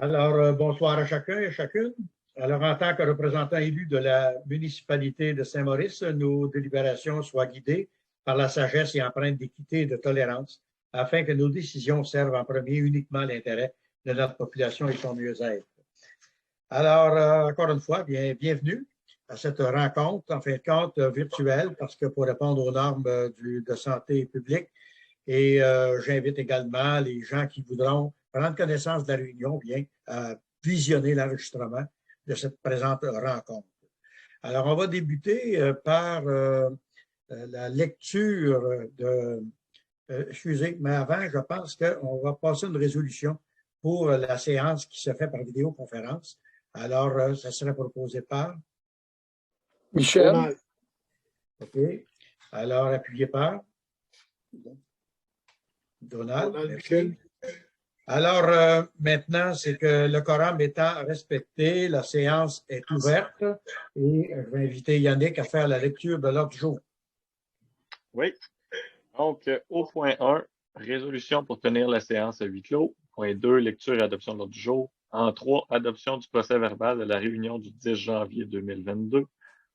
Alors, bonsoir à chacun et à chacune. Alors, en tant que représentant élu de la municipalité de Saint-Maurice, nos délibérations soient guidées par la sagesse et empreintes d'équité et de tolérance, afin que nos décisions servent en premier uniquement l'intérêt de notre population et son mieux-être. Alors, encore une fois, bienvenue à cette rencontre, en fin de compte, virtuelle, parce que pour répondre aux normes de santé publique. Et j'invite également les gens qui voudront prendre connaissance de la réunion, visionner l'enregistrement de cette présente rencontre. Alors, on va débuter par la lecture de... excusez, mais avant, je pense qu'on va passer une résolution pour la séance qui se fait par vidéoconférence. Alors, ça serait proposé par... Michel. OK. Alors, appuyé par... Donald, merci. Alors, maintenant, c'est que le quorum étant respecté, la séance est ouverte et je vais inviter Yannick à faire la lecture de l'ordre du jour. Oui. Donc, au point 1, résolution pour tenir la séance à huis clos. Point 2, lecture et adoption de l'ordre du jour. En 3, adoption du procès-verbal de la réunion du 10 janvier 2022.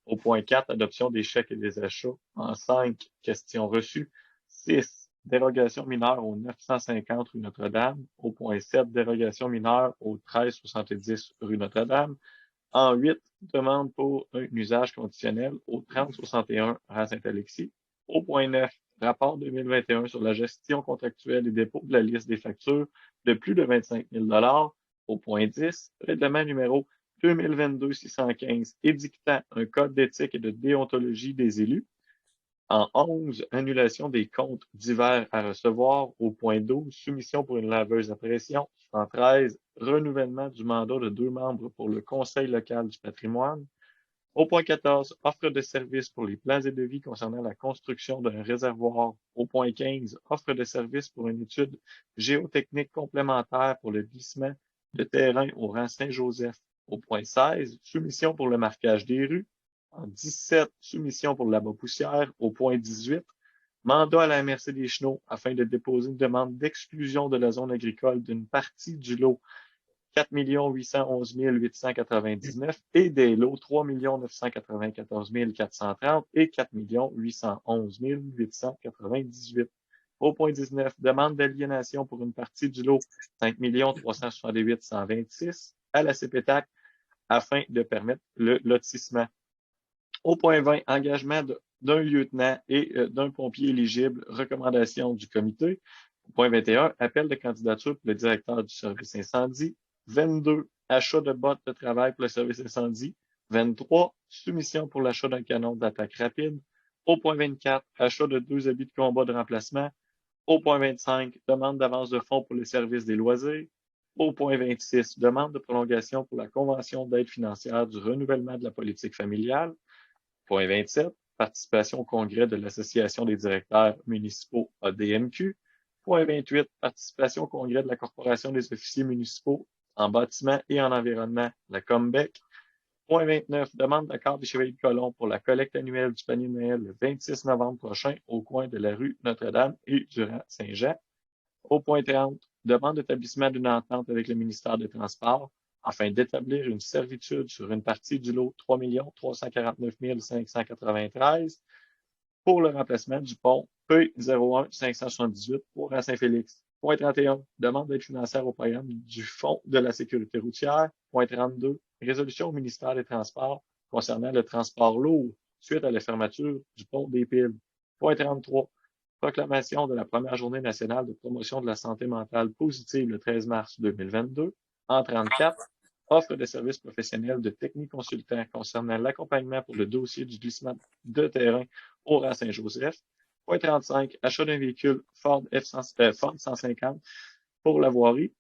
Au point 4, adoption des chèques et des achats. En 5, questions reçues. 6, dérogation mineure au 950 rue Notre-Dame. Au point 7, dérogation mineure au 1370 rue Notre-Dame. En 8, demande pour un usage conditionnel au 3061 rue Saint-Alexis. Au point 9, rapport 2021 sur la gestion contractuelle et dépôt de la liste des factures de plus de 25 000 $. Au point 10, règlement numéro 2022-615 édictant un code d'éthique et de déontologie des élus. En 11, annulation des comptes divers à recevoir. Au point 12, soumission pour une laveuse à pression. En 13, renouvellement du mandat de 2 membres pour le Conseil local du patrimoine. Au point 14, offre de services pour les plans et devis concernant la construction d'un réservoir. Au point 15, offre de services pour une étude géotechnique complémentaire pour le glissement de terrain au rang Saint-Joseph. Au point 16, soumission pour le marquage des rues. En 17, soumission pour la poussière. Au point 18, mandat à la MRC des Chenaux afin de déposer une demande d'exclusion de la zone agricole d'une partie du lot 4 811 899 et des lots 3 994 430 et 4 811 898. Au point 19, demande d'aliénation pour une partie du lot 5 368 126 à la CPTAC afin de permettre le lotissement. Au point 20, engagement d'un lieutenant et d'un pompier éligible, recommandation du comité. Au point 21, appel de candidature pour le directeur du service incendie. 22, achat de bottes de travail pour le service incendie. 23, soumission pour l'achat d'un canon d'attaque rapide. Au point 24, achat de 2 habits de combat de remplacement. Au point 25, demande d'avance de fonds pour les services des loisirs. Au point 26, demande de prolongation pour la convention d'aide financière du renouvellement de la politique familiale. Point 27, participation au congrès de l'Association des directeurs municipaux ADMQ. Point 28, participation au congrès de la Corporation des officiers municipaux en bâtiment et en environnement, la COMBEC. Point 29, demande d'accord des Chevaliers de Colomb pour la collecte annuelle du panier de Noël le 26 novembre prochain au coin de la rue Notre-Dame et du rang Saint-Jean. Au point 30, demande d'établissement d'une entente avec le ministère des Transports afin d'établir une servitude sur une partie du lot 3 349 593 pour le remplacement du pont P01 578 pour à Saint-Félix. Point 31, demande d'aide financière au programme du Fonds de la sécurité routière. Point 32, résolution au ministère des Transports concernant le transport lourd suite à la fermeture du pont des Piles. Point 33, proclamation de la première journée nationale de promotion de la santé mentale positive le 13 mars 2022. En 34, offre de services professionnels de techniques consultants concernant l'accompagnement pour le dossier du glissement de terrain au rang Saint-Joseph. Point 35, achat d'un véhicule Ford 150 pour la voirie.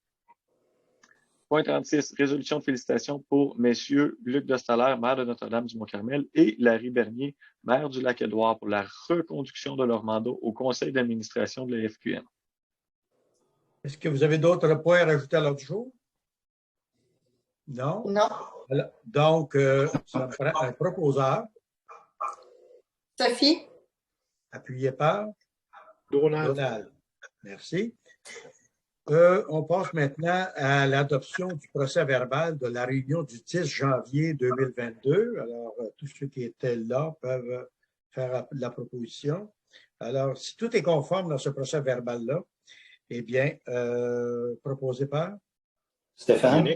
Point 36, résolution de félicitations pour messieurs Luc Destaler, maire de Notre-Dame-du-Mont-Carmel, et Larry Bernier, maire du Lac-Édouard, pour la reconduction de leur mandat au conseil d'administration de la FQN. Est-ce que vous avez d'autres points à rajouter à l'ordre du jour? Non? Non. Alors, donc, ça me prend un proposeur. Sophie? Appuyé par? Donald. Donald. Merci. On passe maintenant à l'adoption du procès-verbal de la réunion du 10 janvier 2022. Alors, tous ceux qui étaient là peuvent faire la proposition. Alors, si tout est conforme dans ce procès-verbal-là, eh bien, proposé par Stéphane.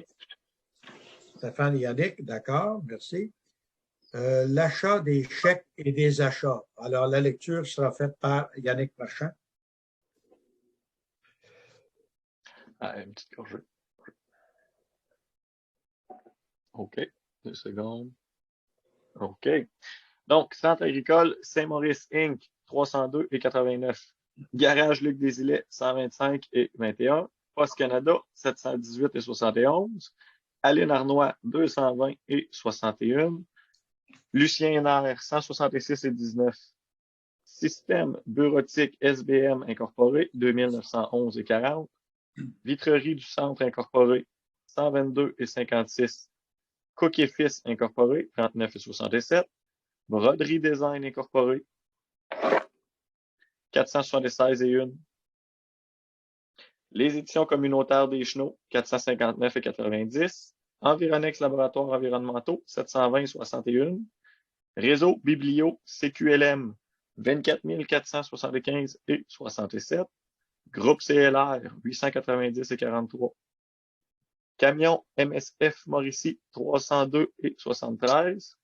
Stéphane et Yannick, d'accord, merci. L'achat des chèques et des achats. Alors, la lecture sera faite par Yannick Marchand. Une petite gorgée. OK. 2 secondes. OK. Donc, Centre agricole Saint-Maurice Inc., 302 et 89. Garage Luc Desilets, 125 et 21. Poste Canada, 718 et 71. Aline Arnois, 220 et 61. Lucien Hénard, 166 et 19. Système bureautique SBM Incorporé, 2911 et 40. Vitrerie du Centre Incorporé, 122 et 56. Cook et Fils Incorporé, 39 et 67. Broderie Design Incorporé, 476 et 1. Les éditions communautaires des Chenaux, 459 et 90. Environex Laboratoires environnementaux, 720 et 61. Réseau Biblio CQLM, 24 475 et 67. Groupe CLR, 890 et 43. Camion MSF Mauricie, 302 et 73.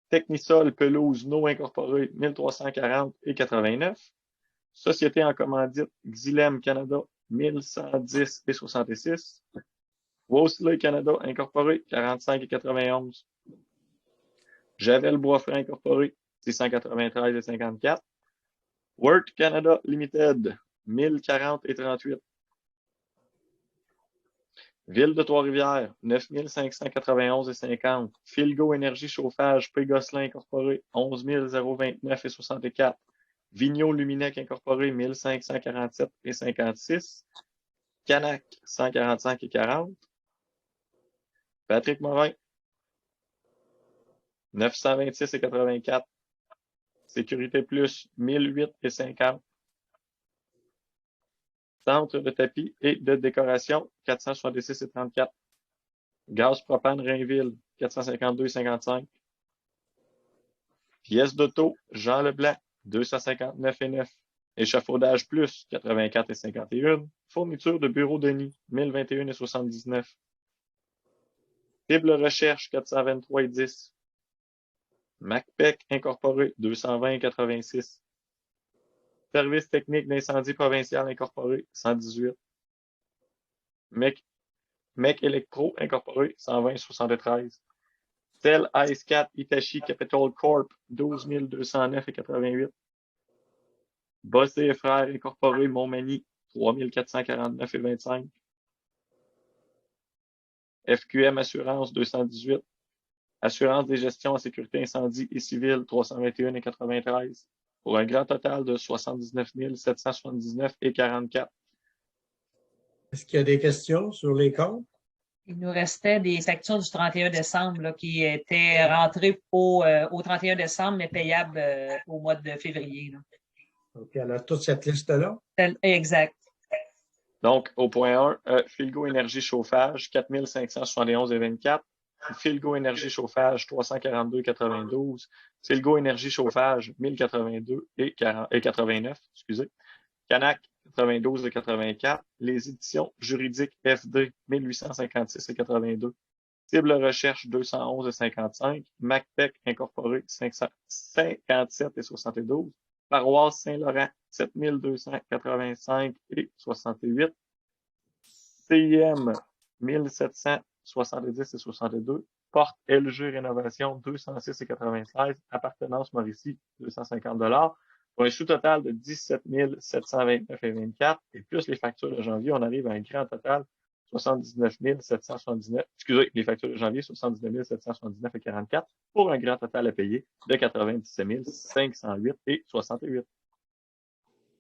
Technisol Pelouse No Incorporé, 1340 et 89. Société en commandite Xylem Canada, 1110 et 66. Wosley Canada Incorporé, 45 et 91. Javel Boisfranc Incorporé, 693 et 54. Word Canada Limited, 1040 et 38. Ville de Trois-Rivières, 9591 et 50. Philgo Énergie Chauffage, P. Gosselin Incorporé, 11 029 et 64. Vigneault Luminec Incorporé, 1547 et 56. Canac, 145 et 40. Patrick Morin, 926 et 84. Sécurité Plus, 1008 et 50. Centre de tapis et de décoration, 466 et 34. Gaz propane Rainville, 452 et 55. Pièces d'auto, Jean Leblanc, 259 et 9. Échafaudage plus, 84 et 51. Fourniture de bureau Denis, 1021 et 79. Bible recherche, 423 et 10. MacPec Incorporé, 220 et 86. Service technique d'incendie provincial incorporé, 118. Mec Electro Incorporé, 120 et 73. Tel Ice 4 Hitachi Capital Corp, 12 209 et 88. Bossé et Frères Incorporé Montmagny, 3 449 et 25. FQM Assurance, 218. Assurance des gestions en sécurité incendie et civile, 321 et 93. Pour un grand total de 79 779 et 44. Est-ce qu'il y a des questions sur les comptes? Il nous restait des factures du 31 décembre là, qui étaient rentrées au 31 décembre, mais payables au mois de février. Là. OK, alors toute cette liste-là? Exact. Donc, au point 1, Philgo Énergie Chauffage, 4 571 et 24. Philgo Énergie Chauffage, 342,92. Philgo Énergie Chauffage, 1082 et 89, excusez. Canac, 92 et 84. Les éditions juridiques FD, 1856 et 82. Cible Recherche, 211 et 55. MacPec Incorporé, 57 et 72. Paroisse Saint-Laurent, 7285 et 68. CIM, 1770 et 62. Porte LG Rénovation, 206 et 96. Appartenance Mauricie, 250 $. Pour un sous-total de 17 729 et 24. Et plus les factures de janvier, on arrive à un grand total 79 779. Excusez, les factures de janvier, 79 779 et 44. Pour un grand total à payer de 97 508 et 68.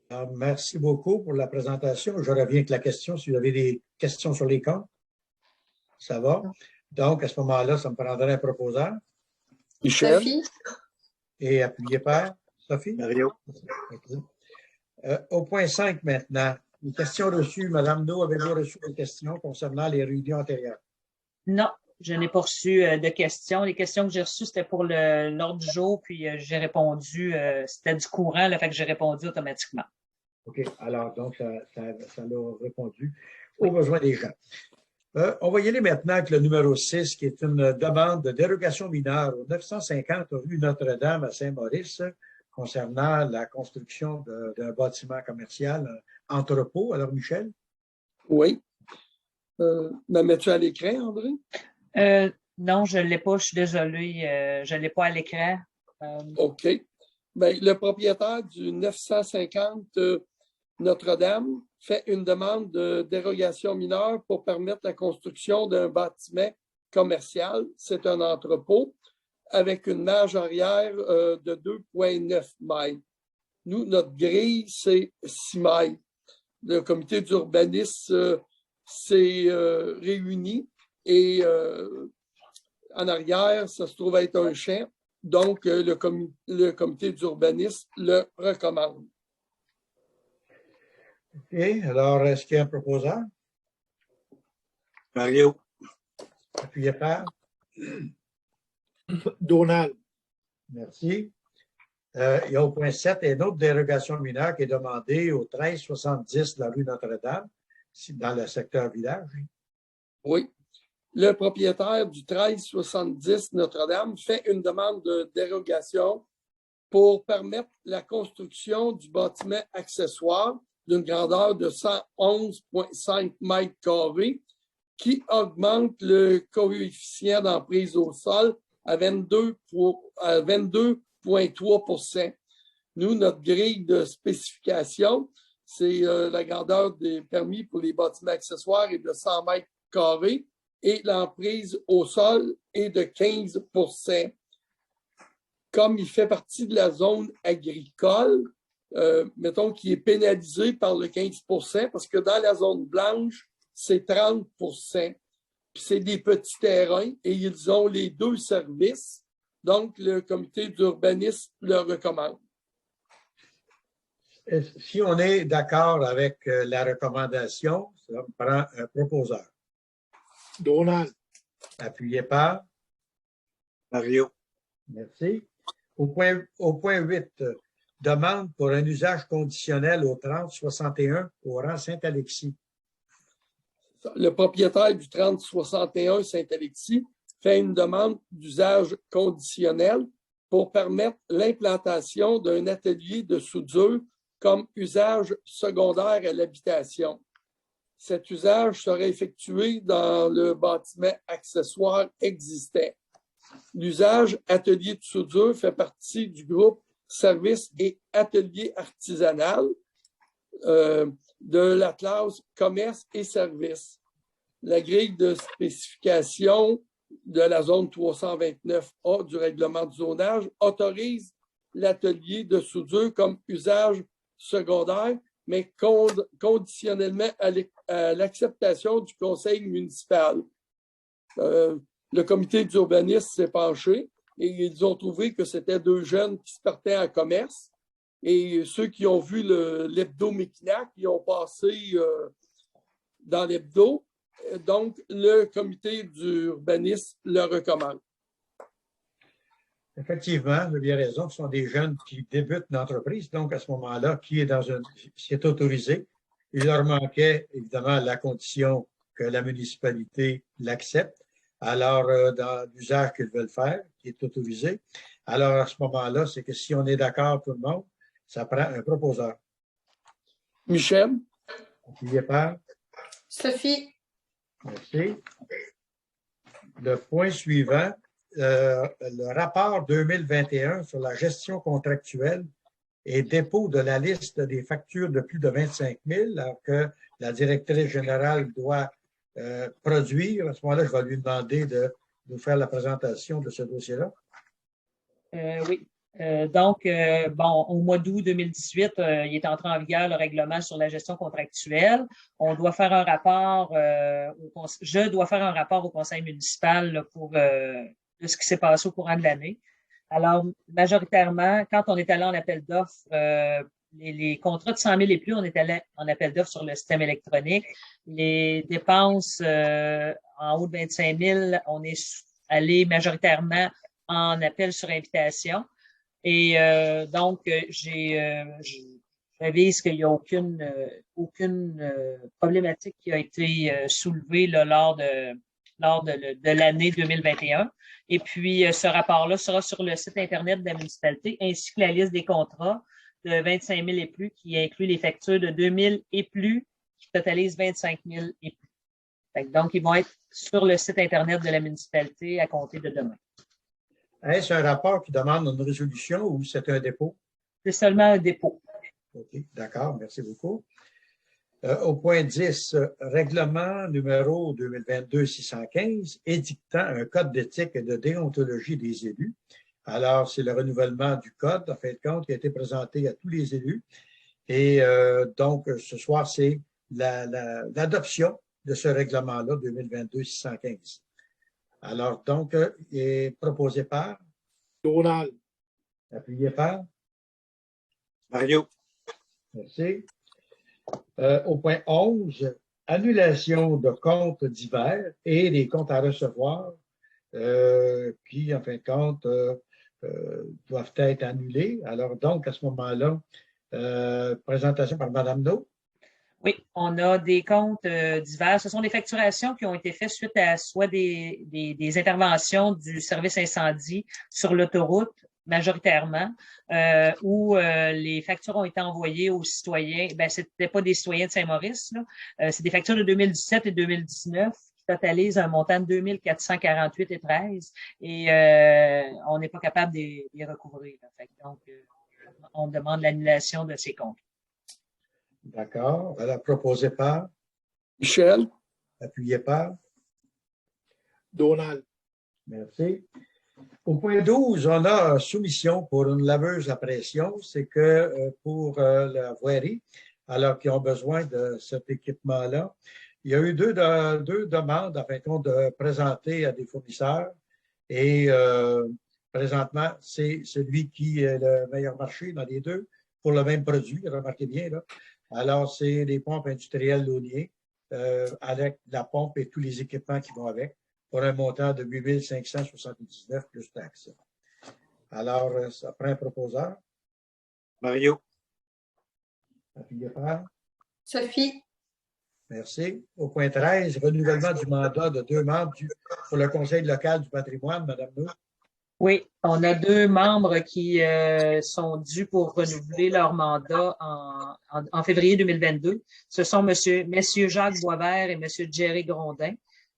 Alors, merci beaucoup pour la présentation. Je reviens avec la question. Si vous avez des questions sur les comptes, ça va. Donc, à ce moment-là, ça me prendrait un proposeur. Michel. Sophie. Et appuyé par Sophie. Mario. Au point 5 maintenant, Les questions reçues, Madame No, avez-vous reçu des questions concernant les réunions antérieures? Non, je n'ai pas reçu de questions. Les questions que j'ai reçues, c'était pour l'ordre du jour, puis j'ai répondu, c'était du courant, là, fait que j'ai répondu automatiquement. OK. Alors, donc, ça l'a répondu aux besoins des gens. On va y aller maintenant avec le numéro 6, qui est une demande de dérogation mineure au 950 rue Notre-Dame à Saint-Maurice concernant la construction d'un bâtiment commercial, un entrepôt. Alors, Michel? Oui. La mets-tu à l'écran, André? Non, je ne l'ai pas, je suis désolée. Je ne l'ai pas à l'écran. OK. Bien, le propriétaire du 950 Notre-Dame fait une demande de dérogation mineure pour permettre la construction d'un bâtiment commercial. C'est un entrepôt avec une marge arrière de 2,9 mètres. Nous, notre grille, c'est 6 mètres. Le comité d'urbanisme s'est réuni et en arrière, ça se trouve être un champ. Donc, le comité d'urbanisme le recommande. OK. Alors, est-ce qu'il y a un proposeur? Mario. Appuyez par. Donald. Merci. Il y a au point 7 une autre dérogation mineure qui est demandée au 1370 de la rue Notre-Dame, dans le secteur village. Oui. Le propriétaire du 1370 Notre-Dame fait une demande de dérogation pour permettre la construction du bâtiment accessoire d'une grandeur de 111,5 mètres carrés qui augmente le coefficient d'emprise au sol à 22,3 %. Nous, notre grille de spécification, c'est la grandeur des permis pour les bâtiments accessoires est de 100 mètres carrés et l'emprise au sol est de 15 %. Comme il fait partie de la zone agricole, mettons qu'il est pénalisé par le 15 % parce que dans la zone blanche, c'est 30 %. Puis c'est des petits terrains et ils ont les deux services. Donc, le comité d'urbanisme le recommande. Si on est d'accord avec la recommandation, ça prend un proposeur. Donald. Appuyez par. Mario. Merci. Au point 8, demande pour un usage conditionnel au 3061 au rang Saint-Alexis. Le propriétaire du 3061 Saint-Alexis fait une demande d'usage conditionnel pour permettre l'implantation d'un atelier de soudure comme usage secondaire à l'habitation. Cet usage serait effectué dans le bâtiment accessoire existant. L'usage atelier de soudure fait partie du groupe services et ateliers artisanal de la classe commerce et services. La grille de spécification de la zone 329A du règlement de zonage autorise l'atelier de soudure comme usage secondaire, mais conditionnellement à l'acceptation du conseil municipal. Le comité d'urbanisme s'est penché et ils ont trouvé que c'était deux jeunes qui se partaient en commerce. Et ceux qui ont vu l'hebdo Mekinac, ils ont passé dans l'hebdo. Donc, le comité d'urbanisme le recommande. Effectivement, vous avez raison, ce sont des jeunes qui débutent l'entreprise. Donc, à ce moment-là, qui est autorisé. Il leur manquait, évidemment, la condition que la municipalité l'accepte. Alors, dans l'usage qu'ils veulent faire, qui est autorisé. Alors, à ce moment-là, c'est que si on est d'accord, tout le monde, ça prend un proposeur. Michel. Appuyez par. Sophie. Merci. Le point suivant, le rapport 2021 sur la gestion contractuelle et dépôt de la liste des factures de plus de 25 000, alors que la directrice générale doit produire. À ce moment-là, je vais lui demander de nous faire la présentation de ce dossier-là. Oui. Donc, au mois d'août 2018, il est entré en vigueur le règlement sur la gestion contractuelle. On doit faire un rapport, je dois faire un rapport au conseil municipal là, de ce qui s'est passé au courant de l'année. Alors, majoritairement, quand on est allé en appel d'offres, les contrats de 100 000 et plus, on est allé en appel d'offres sur le système électronique. Les dépenses en haut de 25 000, on est allé majoritairement en appel sur invitation. Et donc, j'avise qu'il n'y a aucune problématique qui a été soulevée là, lors de l'année 2021. Et puis, ce rapport-là sera sur le site Internet de la municipalité, ainsi que la liste des contrats de 25 000 et plus, qui inclut les factures de 2 000 et plus, qui totalisent 25 000 et plus. Donc, ils vont être sur le site Internet de la municipalité à compter de demain. Est-ce un rapport qui demande une résolution ou c'est un dépôt? C'est seulement un dépôt. OK, d'accord, merci beaucoup. Au point 10, règlement numéro 2022-615, édictant un code d'éthique et de déontologie des élus. Alors, c'est le renouvellement du code, en fin de compte, qui a été présenté à tous les élus. Et donc, ce soir, c'est l'adoption de ce règlement-là, 2022-615. Alors, donc, il est proposé par? Donald. Appuyé par? Mario. Merci. Au point 11, annulation de comptes divers et les comptes à recevoir qui, en fin de compte, doivent être annulés. Alors, donc, à ce moment-là, présentation par Mme No. Oui, on a des comptes divers. Ce sont des facturations qui ont été faites suite à soit des interventions du service incendie sur l'autoroute, majoritairement, où les factures ont été envoyées aux citoyens. Ben, c'était pas des citoyens de Saint-Maurice, là. C'est des factures de 2017 et 2019 qui totalisent un montant de 2 448,13 et on n'est pas capable de les recouvrir. Fait. Donc, on demande l'annulation de ces comptes. D'accord. Alors, proposé par? Michel. Appuyé par? Donald. Merci. Au point 12, on a soumission pour une laveuse à pression. C'est que pour la voirie, alors qu'ils ont besoin de cet équipement-là, il y a eu deux demandes, en fin de compte, de présenter à des fournisseurs. Et présentement, c'est celui qui est le meilleur marché dans les deux pour le même produit. Remarquez bien, là. Alors, c'est les pompes industrielles Launier avec la pompe et tous les équipements qui vont avec, pour un montant de 8 579 plus taxes. Alors, ça prend un proposeur. Mario. Appuyé par? Sophie. Merci. Au point 13, renouvellement du mandat de 2 membres pour le Conseil local du patrimoine, Mme Nou. Oui, on a 2 membres qui sont dus pour renouveler leur mandat en février 2022. Ce sont messieurs Jacques Boisvert et monsieur Jerry Grondin.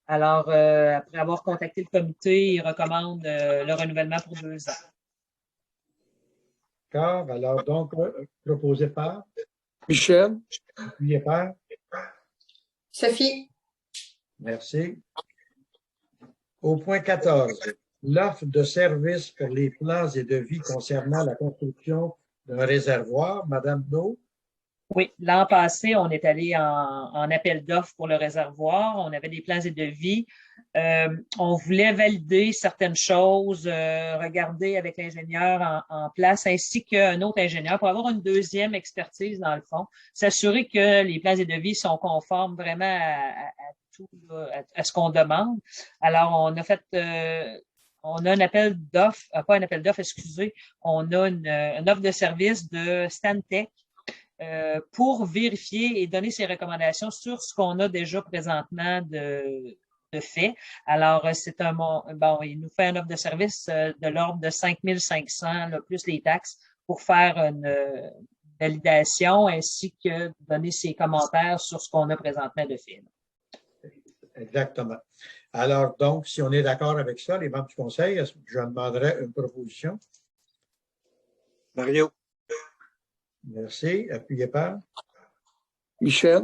Alors, après avoir contacté le comité, ils recommandent le renouvellement pour 2 ans. D'accord. Alors, donc, proposé par? Michel. Appuyé par? Sophie. Merci. Au point 14, l'offre de services pour les plans et devis concernant la construction d'un réservoir. Madame No. Oui, l'an passé, on est allé en appel d'offres pour le réservoir. On avait des plans et devis. On voulait valider certaines choses, regarder avec l'ingénieur en place, ainsi qu'un autre ingénieur pour avoir une deuxième expertise dans le fond, s'assurer que les plans et devis sont conformes vraiment à tout, à ce qu'on demande. Alors, on a fait... on a un appel d'offres, pas un appel d'offres, excusez, on a une offre de service de Stantec pour vérifier et donner ses recommandations sur ce qu'on a déjà présentement de fait. Alors, c'est il nous fait une offre de service de l'ordre de 5 500 là, plus les taxes pour faire une validation ainsi que donner ses commentaires sur ce qu'on a présentement de fait. Exactement. Alors, donc, si on est d'accord avec ça, les membres du Conseil, je demanderai une proposition. Mario. Merci. Appuyé par? Michel.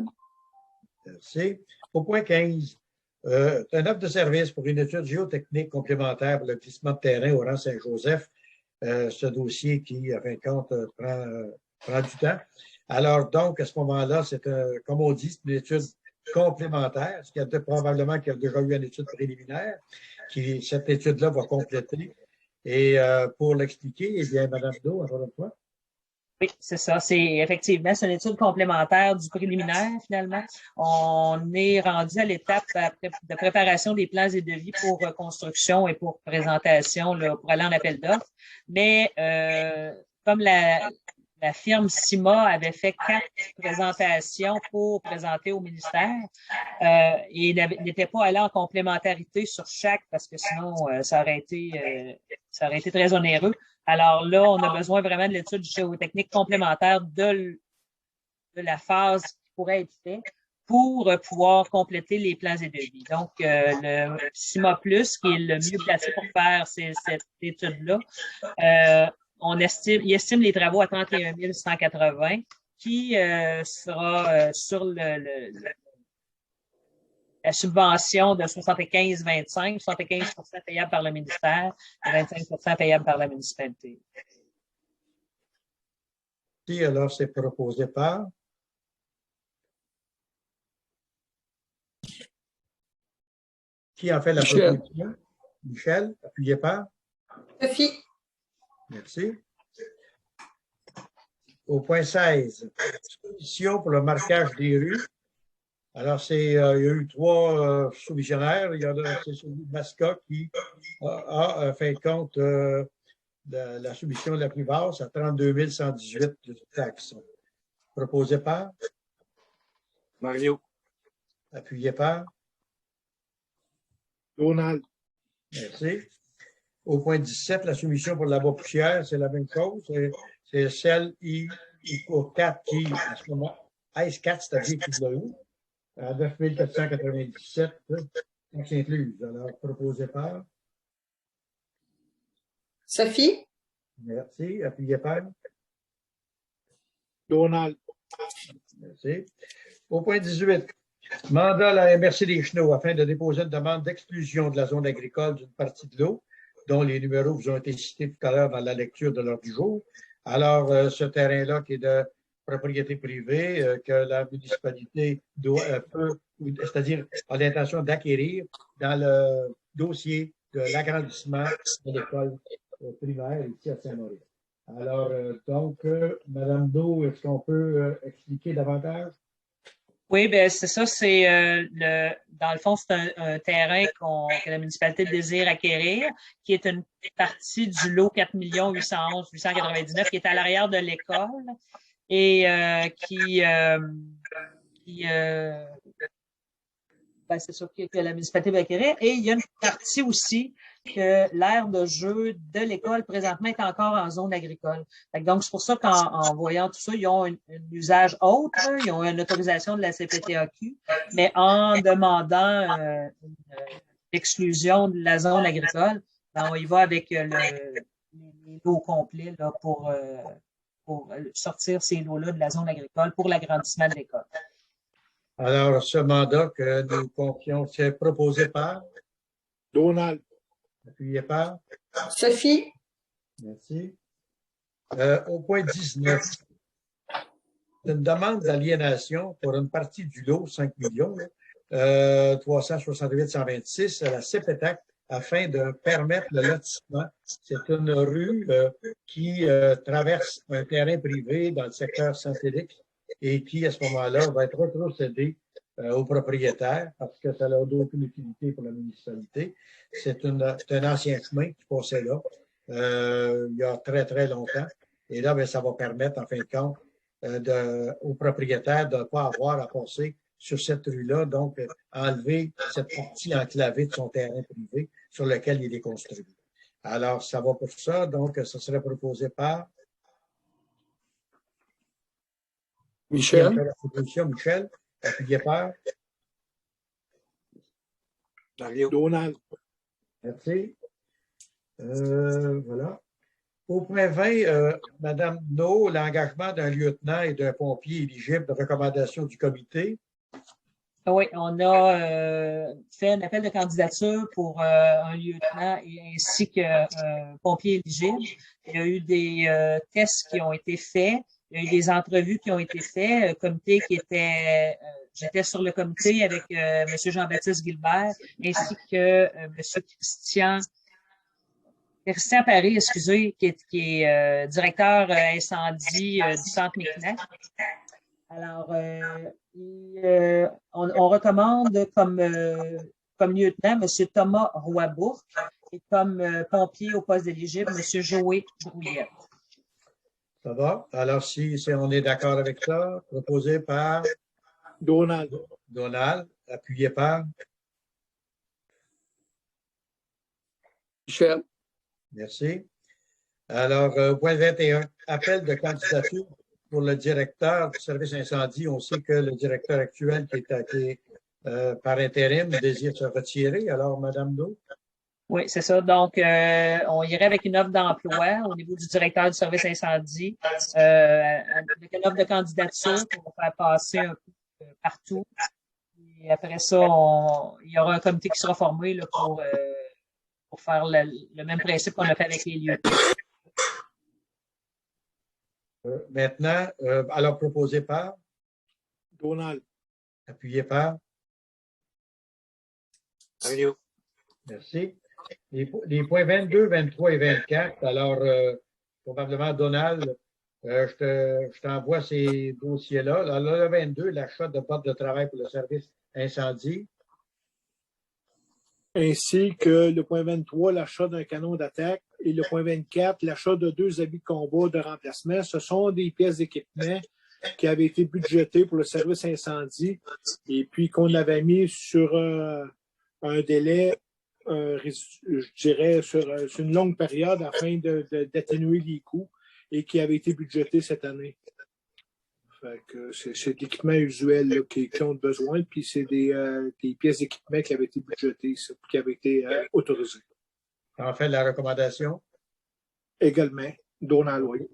Merci. Au point 15, un offre de service pour une étude géotechnique complémentaire pour le glissement de terrain au rang Saint-Joseph. Ce dossier qui, à fin de compte, prend du temps. Alors, donc, à ce moment-là, c'est, comme on dit, c'est une étude complémentaire, ce qui a probablement qu'il y a déjà eu une étude préliminaire, qui cette étude-là va compléter. Et pour l'expliquer, eh bien, Mme Do, encore une fois. Oui, c'est ça. C'est effectivement, c'est une étude complémentaire du préliminaire, finalement. On est rendu à l'étape de préparation des plans et devis pour construction et pour présentation, là, pour aller en appel d'offres. Mais comme la firme CIMA avait fait 4 présentations pour présenter au ministère, et n'était pas allé en complémentarité sur chaque parce que sinon, ça aurait été très onéreux. Alors là, on a besoin vraiment de l'étude géotechnique complémentaire de la phase qui pourrait être faite pour pouvoir compléter les plans et devis. Donc, le CIMA+, qui est le mieux placé pour faire cette étude-là, il estime les travaux à 31 180 qui sera sur la subvention de 75-25, 75% payable par le ministère et 25% payable par la municipalité. Si, alors, c'est proposé par. Qui en fait la Michel. proposition? Michel, appuyé par. Sophie, Merci. Au point 16, soumission pour le marquage des rues. Alors, il y a eu 3 soumissionnaires. C'est celui de Masca qui a, en fin de compte, la soumission la plus basse à 32 118 de taxes. Proposé par, Mario. appuyé par. Donald. Merci. Au point 17, la soumission pour la bois poussière, c'est la même chose. C'est celle I4 qui, en ce moment, S4, c'est-à-dire qui l'a eu, à 9 497, taxes incluses. Alors, proposé par. Sophie, Merci. Appuyé par. Donald. Merci. Au point 18, mandat à la MRC des Chenaux afin de déposer une demande d'exclusion de la zone agricole d'une partie de l'eau, dont les numéros vous ont été cités tout à l'heure dans la lecture de l'ordre du jour. Alors, ce terrain-là qui est de propriété privée, que la municipalité peut, c'est-à-dire a l'intention d'acquérir dans le dossier de l'agrandissement de l'école primaire ici à Saint-Maurice. Alors, Madame Do, est-ce qu'on peut expliquer davantage? Oui, ben c'est ça. C'est dans le fond, c'est un terrain que la municipalité désire acquérir, qui est une partie du lot 4 811 899 qui est à l'arrière de l'école et c'est ça que la municipalité va acquérir. Et il y a une partie aussi que l'aire de jeu de l'école présentement est encore en zone agricole. Donc, c'est pour ça qu'en voyant tout ça, ils ont un usage autre, ils ont une autorisation de la CPTAQ, mais en demandant l'exclusion de la zone agricole, on y va avec les lots complets là, pour sortir ces lots-là de la zone agricole pour l'agrandissement de l'école. Alors, ce mandat que nous confions, c'est proposé par. Donald. Appuyé par. Sophie, Merci. Au point 19, une demande d'aliénation pour une partie du lot, 5 millions, 368 126 à la CPTAC afin de permettre le lotissement. C'est une rue qui traverse un terrain privé dans le secteur Saint-Félix et qui, à ce moment-là, va être retrocédé aux propriétaires parce que ça n'a aucune utilité pour la municipalité. C'est un ancien chemin qui passait là il y a très, très longtemps. Et là, bien, ça va permettre, en fin de compte, aux propriétaires de ne pas avoir à passer sur cette rue-là, donc enlever cette partie enclavée de son terrain privé sur lequel il est construit. Alors, ça va pour ça. Donc, ça serait proposé par Michel. la proposition, Michel, appuyé par. Mario. Donald. Merci. Voilà. Au point 20, Madame No, l'engagement d'un lieutenant et d'un pompier éligible de recommandation du comité. Oui, on a fait un appel de candidature pour un lieutenant ainsi qu'un pompier éligible. Il y a eu des tests qui ont été faits. Il y a eu des entrevues qui ont été faites. Comité qui était, j'étais sur le comité avec M. Jean-Baptiste Gilbert ainsi que M. Christian Christian Paré, excusez, qui est directeur incendie du Centre Mekinac. Alors, on recommande comme lieutenant M. Thomas Roy-Bourque et comme pompier au poste d'éligible M. Joé Brouillette. Ça va? Alors, si on est d'accord avec ça, proposé par Donald. Donald, appuyé par Michel. Merci. Alors, point 21, appel de candidature pour le directeur du service incendie. On sait que le directeur actuel qui est par intérim désire se retirer. Alors, Madame Do. Oui, c'est ça. Donc, on irait avec une offre d'emploi au niveau du directeur du service incendie, avec une offre de candidature pour faire passer un peu partout. Et après ça, il y aura un comité qui sera formé là, pour faire le même principe qu'on a fait avec les lieux. Maintenant, alors proposé par Donald. Appuyé par Mario. Merci. Les points 22, 23 et 24, alors probablement Donald, je t'envoie ces dossiers-là. Alors, le 22, l'achat de bottes de travail pour le service incendie. Ainsi que le point 23, l'achat d'un canon d'attaque, et le point 24, l'achat de 2 habits de combat de remplacement. Ce sont des pièces d'équipement qui avaient été budgétées pour le service incendie et puis qu'on avait mis sur un délai, je dirais, sur une longue période afin d'atténuer les coûts et qui avaient été budgétés cette année. Fait que c'est de l'équipement usuel là, qui ont besoin, puis c'est des pièces d'équipement qui avaient été budgétées, qui avaient été autorisées. En fait, la recommandation. Également, Donald, oui.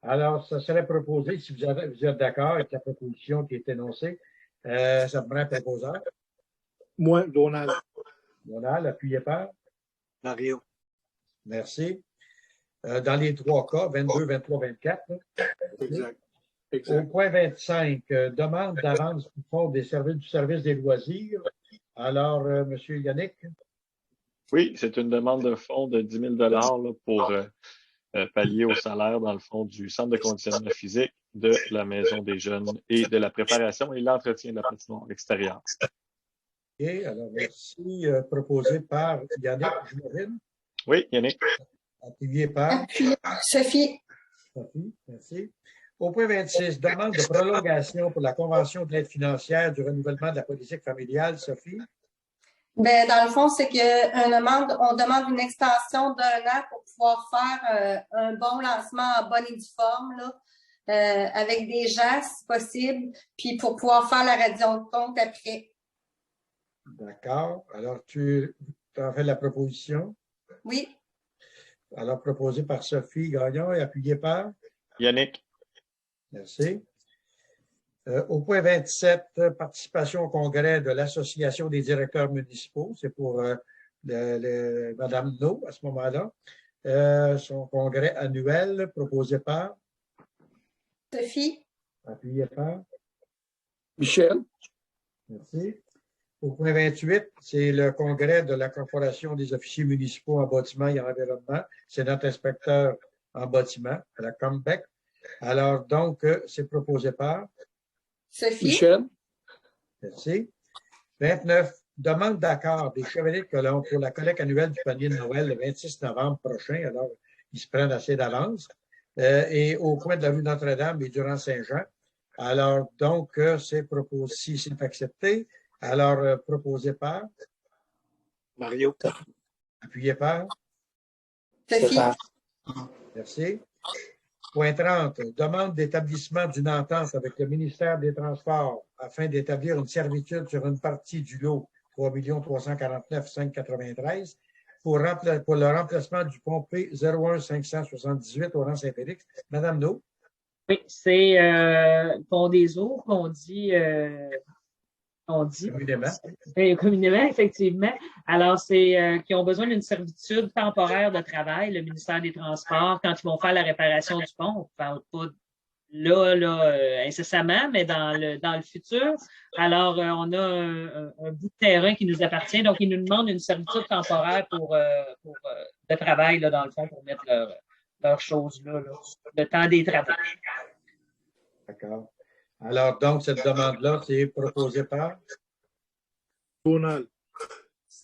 Alors, ça serait proposé, si vous êtes d'accord avec la proposition qui est énoncée, ça me prend un proposeur. Moi, Donald. Donald, appuyé par Mario. Merci. Dans les 3 cas, 22, 23, 24. Exact. Au point 25, demande d'avance pour fonds du service des loisirs. Alors, M. Yannick. Oui, c'est une demande de fonds de 10 000 là, pour pallier au salaire, dans le fond, du centre de conditionnement physique, de la maison des jeunes et de la préparation et l'entretien de la patinoire extérieure. OK, alors merci. Proposé par Yannick, j'imagine. Oui, Yannick. Appuyé par Sophie. Sophie, merci. Au point 26, demande de prolongation pour la Convention de l'aide financière du renouvellement de la politique familiale. Sophie. Ben, dans le fond, c'est on demande une extension d'1 an pour pouvoir faire un bon lancement en bonne et due forme, là, avec des gens, si possible, puis pour pouvoir faire la reddition de compte après. D'accord. Alors, tu en fais la proposition. Oui. Alors, proposé par Sophie Gagnon et appuyé par Yannick. Merci. Au point 27, participation au congrès de l'Association des directeurs municipaux. C'est pour Mme No à ce moment-là. Son congrès annuel proposé par Sophie. Appuyé par Michel. Merci. Au point 28, c'est le congrès de la Corporation des officiers municipaux en bâtiment et en environnement. C'est notre inspecteur en bâtiment, à la Combec. Alors, donc, c'est proposé par Sophie. Michel. Merci. 29, demande d'accord des Chevaliers de Colombe pour la collecte annuelle du panier de Noël le 26 novembre prochain. Alors, ils se prennent assez d'avance. Et au coin de la rue Notre-Dame et durant Saint-Jean. Alors, donc, c'est proposé, si c'est accepté. Alors, proposé par Mario. Appuyé par Sophie. Merci. Point 30, demande d'établissement d'une entente avec le ministère des Transports afin d'établir une servitude sur une partie du lot 3 349 593 pour le remplacement du pont P01 578 au rang Saint-Félix. Madame No. Oui, c'est pont des Eaux qu'on dit. Communément, effectivement. Alors, c'est qui ont besoin d'une servitude temporaire de travail, le ministère des Transports, quand ils vont faire la réparation du pont. On ne parle pas là, incessamment, mais dans le futur. Alors, on a un bout de terrain qui nous appartient, donc ils nous demandent une servitude temporaire pour de travail, là, dans le fond, pour mettre leurs choses là, le temps des travaux. D'accord. Alors, donc, cette demande-là, c'est proposée par, Donald.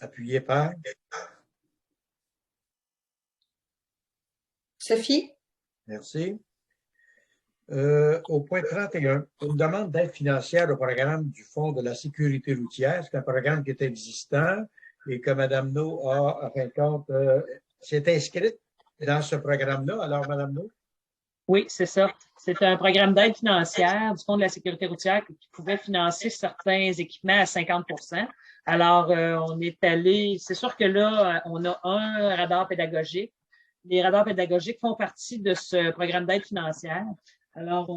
appuyé par, Sophie? merci. Au point 31, une demande d'aide financière au programme du Fonds de la sécurité routière. C'est un programme qui est existant et que Mme No a, en fin de compte, s'est inscrite dans ce programme-là. Alors, Mme No? Oui, c'est ça. C'est un programme d'aide financière du Fonds de la sécurité routière qui pouvait financer certains équipements à 50 %. Alors, on est allé, c'est sûr que là, on a un radar pédagogique. Les radars pédagogiques font partie de ce programme d'aide financière. Alors,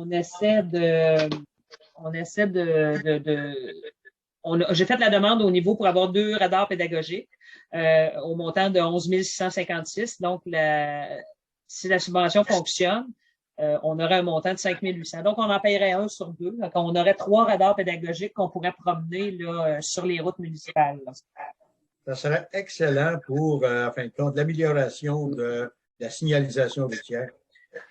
j'ai fait la demande au niveau pour avoir 2 radars pédagogiques au montant de 11 656. Donc, si la subvention fonctionne, on aurait un montant de 5 800. Donc, on en paierait 1 sur 2. Donc, on aurait 3 radars pédagogiques qu'on pourrait promener là, sur les routes municipales. Là. Ça serait excellent pour, en fin de compte, l'amélioration de la signalisation routière.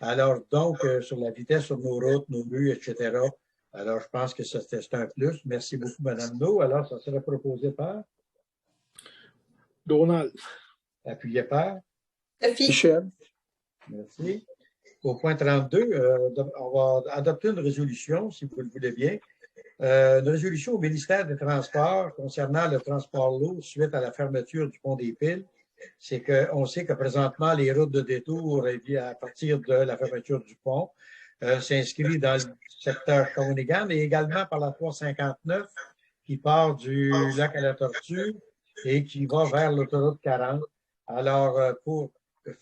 Alors, donc, sur la vitesse sur nos routes, nos rues, etc. Alors, je pense que c'est un plus. Merci beaucoup, Mme No. Alors, ça serait proposé par, Donald. appuyé par, Sophie? Michel. merci. Au point 32, on va adopter une résolution, si vous le voulez bien. Une résolution au ministère des Transports concernant le transport lourd suite à la fermeture du pont des Piles. C'est qu'on sait que présentement, les routes de détour, à partir de la fermeture du pont, s'inscrivent dans le secteur Shawinigan et également par la 359 qui part du lac à la Tortue et qui va vers l'autoroute 40. Alors, pour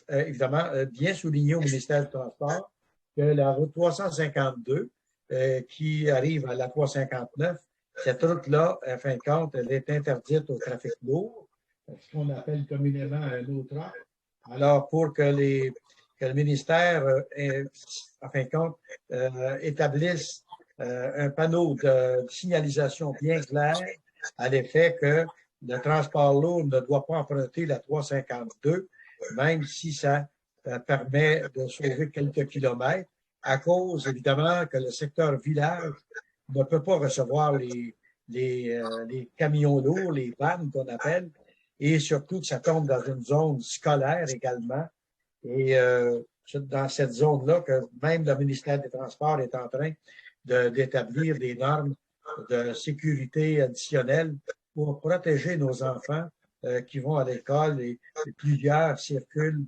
évidemment bien souligner au ministère du Transport que la route 352 qui arrive à la 359, cette route-là, en fin de compte, elle est interdite au trafic lourd, ce qu'on appelle communément un no-truck. Alors, pour que le ministère, en fin de compte, établisse un panneau de signalisation bien clair à l'effet que le transport lourd ne doit pas emprunter la 352, même si ça permet de sauver quelques kilomètres, à cause, évidemment, que le secteur village ne peut pas recevoir les camions lourds, les vannes qu'on appelle, et surtout que ça tombe dans une zone scolaire également. Et dans cette zone-là, que même le ministère des Transports est en train d'établir des normes de sécurité additionnelles pour protéger nos enfants qui vont à l'école et plusieurs circulent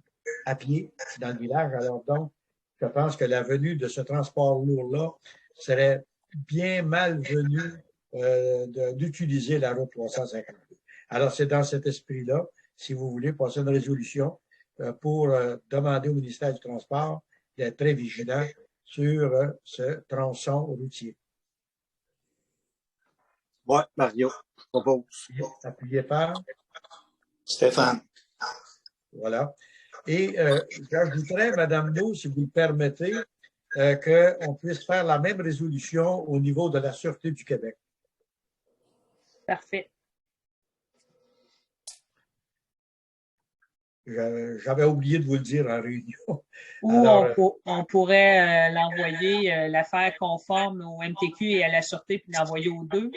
à pied dans le village. Alors donc, je pense que la venue de ce transport lourd-là serait bien malvenue d'utiliser la route 352. Alors, c'est dans cet esprit-là, si vous voulez, passer une résolution pour demander au ministère du Transport d'être très vigilant sur ce tronçon routier. Oui, Mario, je propose. Appuyé par Stéphane. Voilà. Et j'ajouterais, Mme No, si vous le permettez, qu'on puisse faire la même résolution au niveau de la Sûreté du Québec. Parfait. J'avais oublié de vous le dire en réunion. Ou Alors, on pourrait l'envoyer, la faire conforme au MTQ et à la Sûreté, puis l'envoyer aux 2.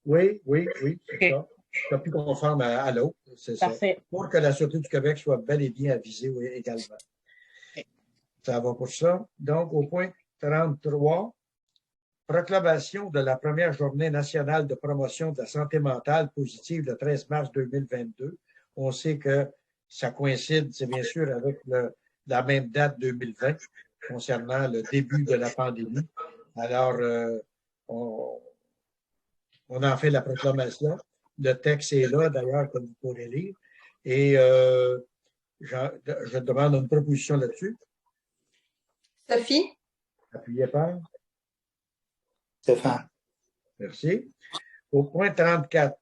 oui, c'est Okay. ça. C'est plus conforme à l'autre, c'est ça. Parfait. Pour que la Sûreté du Québec soit bel et bien avisée également. Okay. Ça va pour ça. Donc, au point 33, proclamation de la première journée nationale de promotion de la santé mentale positive le 13 mars 2022. On sait que ça coïncide, c'est bien sûr, avec la même date 2020 concernant le début de la pandémie. Alors, on en fait la proclamation. Le texte est là, d'ailleurs, comme vous pourrez lire. Et je demande une proposition là-dessus. Sophie? Appuyez par. Stéphane. Merci. Au point 34,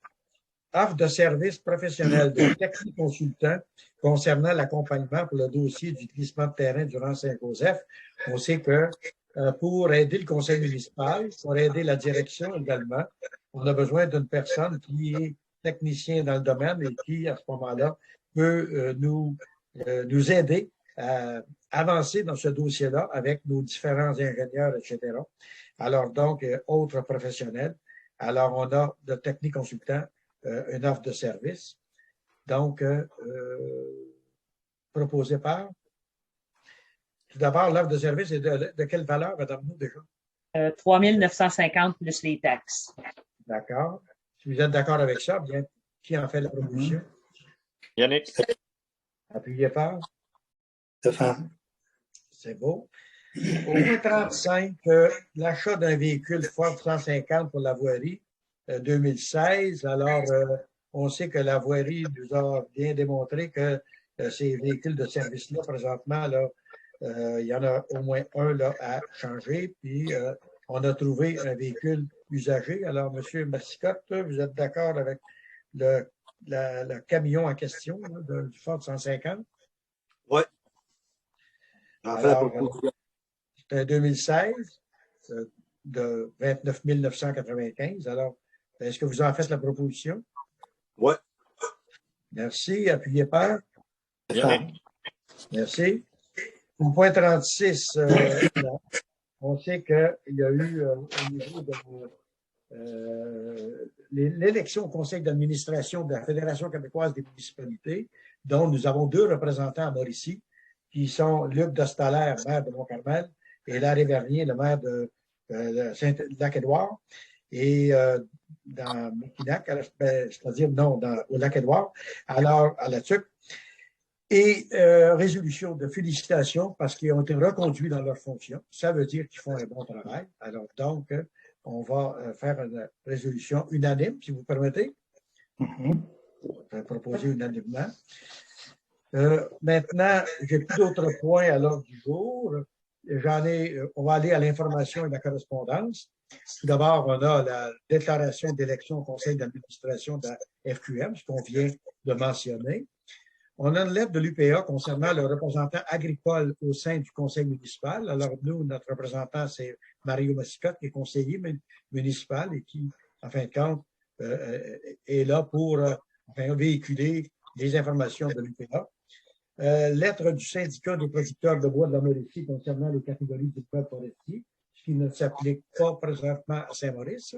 offre de services professionnels de techniconsultants concernant l'accompagnement pour le dossier du glissement de terrain durant Saint-Joseph. On sait que pour aider le conseil municipal, pour aider la direction également, on a besoin d'une personne qui est technicien dans le domaine et qui, à ce moment-là, peut nous aider à avancer dans ce dossier-là avec nos différents ingénieurs, etc. Alors, donc, autres professionnels. Alors, on a de techniques consultants, une offre de service. Donc, proposée par. Tout d'abord, l'offre de service est de quelle valeur, madame, nous, déjà? 3 950 plus les taxes. D'accord. Si vous êtes d'accord avec ça, bien, qui en fait la proposition? Yannick. Appuyez par. Stéphane. C'est beau. Au point 35, l'achat d'un véhicule Ford 150 pour la voirie 2016. Alors, on sait que la voirie nous a bien démontré que ces véhicules de service-là, présentement, là, il y en a au moins un là, à changer. Puis, on a trouvé un véhicule usagé. Alors, M. Massicotte, vous êtes d'accord avec le camion en question là, du Ford 150? Oui. Alors, c'est un 2016 de 29 995. Alors, est-ce que vous en faites la proposition? Oui. Merci. Appuyez par. Stéphane. Merci. Au point 36, on sait qu'il y a eu au niveau de l'élection au conseil d'administration de la Fédération québécoise des municipalités, dont nous avons 2 représentants à Mauricie, qui sont Luc Dostalaire, maire de Mont-Carmel, et Larry Vernier, le maire de Lac-Édouard, et dans Mackinac, c'est-à-dire non, au Lac-Édouard, alors à la TUC. Et résolution de félicitations parce qu'ils ont été reconduits dans leurs fonctions. Ça veut dire qu'ils font un bon travail. Alors donc, on va faire une résolution unanime, si vous permettez. Je vais proposer unanimement. Maintenant, j'ai plus d'autres points à l'ordre du jour. On va aller à l'information et la correspondance. Tout d'abord, on a la déclaration d'élection au conseil d'administration de la FQM, ce qu'on vient de mentionner. On a une lettre de l'UPA concernant le représentant agricole au sein du conseil municipal. Alors, nous, notre représentant, c'est Mario Massicotte, qui est conseiller municipal et qui, en fin de compte, est là pour véhiculer les informations de l'UPA. Lettre du syndicat des producteurs de bois de la Mauricie concernant les catégories du peuple forestier, ce qui ne s'applique pas présentement à Saint-Maurice.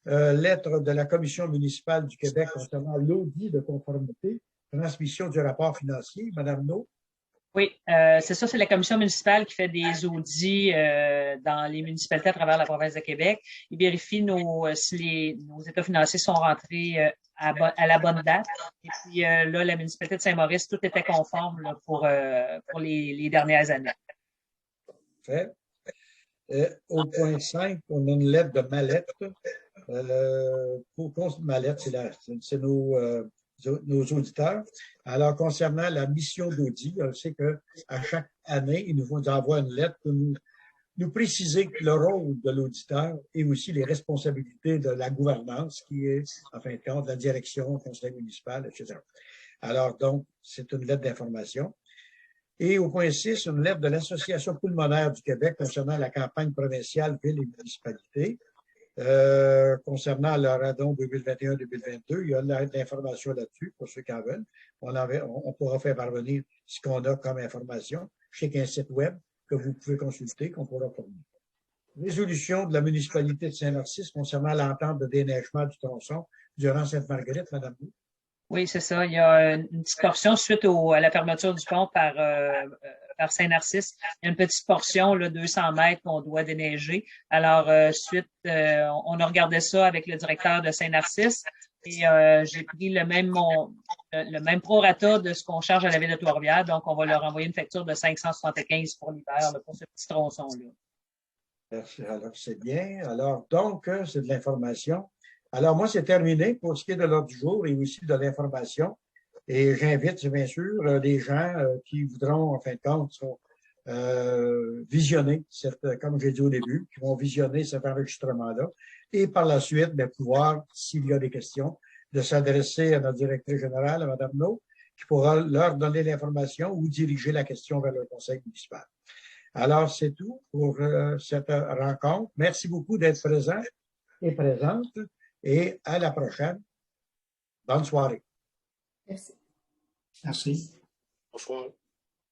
Lettre de la Commission municipale du Québec concernant l'audit de conformité, transmission du rapport financier. Madame No. Oui, c'est ça, c'est la commission municipale qui fait des audits dans les municipalités à travers la province de Québec. Ils vérifient si nos états financiers sont rentrés à la bonne date. Et puis là, la municipalité de Saint-Maurice, tout était conforme là, pour les dernières années. Fait. Au point 5, on a une lettre de Mallette. Mallette, c'est nos auditeurs. Alors, concernant la mission d'audit, on sait qu'à chaque année, ils nous envoient une lettre pour nous préciser le rôle de l'auditeur et aussi les responsabilités de la gouvernance qui est, en fin de compte, la direction, le conseil municipal, etc. Alors, donc, c'est une lettre d'information. Et au point 6, une lettre de l'Association pulmonaire du Québec concernant la campagne provinciale Villes et municipalités. Concernant le radon 2021-2022, il y a de l'information là-dessus pour ceux qui en veulent. On pourra faire parvenir ce qu'on a comme information. Je sais qu'il y a un site web que vous pouvez consulter, qu'on pourra fournir. Résolution de la municipalité de Saint-Narcisse concernant l'entente de déneigement du tronçon durant Sainte-Marguerite, Madame Bou. Oui, c'est ça. Il y a une petite portion suite à la fermeture du pont par Saint-Narcisse. Il y a une petite portion, là, 200 mètres, qu'on doit déneiger. Alors, on a regardé ça avec le directeur de Saint-Narcisse et j'ai pris le même prorata de ce qu'on charge à la ville de Trois-Rivières. Donc, on va leur envoyer une facture de 575 pour l'hiver pour ce petit tronçon-là. Merci. Alors, c'est bien. Alors, donc, c'est de l'information. Alors, moi, c'est terminé pour ce qui est de l'ordre du jour et aussi de l'information. Et j'invite, bien sûr, les gens qui voudront, en fin de compte, visionner, comme j'ai dit au début, qui vont visionner cet enregistrement-là. Et par la suite, bien, pouvoir, s'il y a des questions, de s'adresser à notre directrice générale, à Mme No, qui pourra leur donner l'information ou diriger la question vers le conseil municipal. Alors, c'est tout pour cette rencontre. Merci beaucoup d'être présent et présente. Et à la prochaine. Bonne soirée. Merci. Merci. Bonsoir.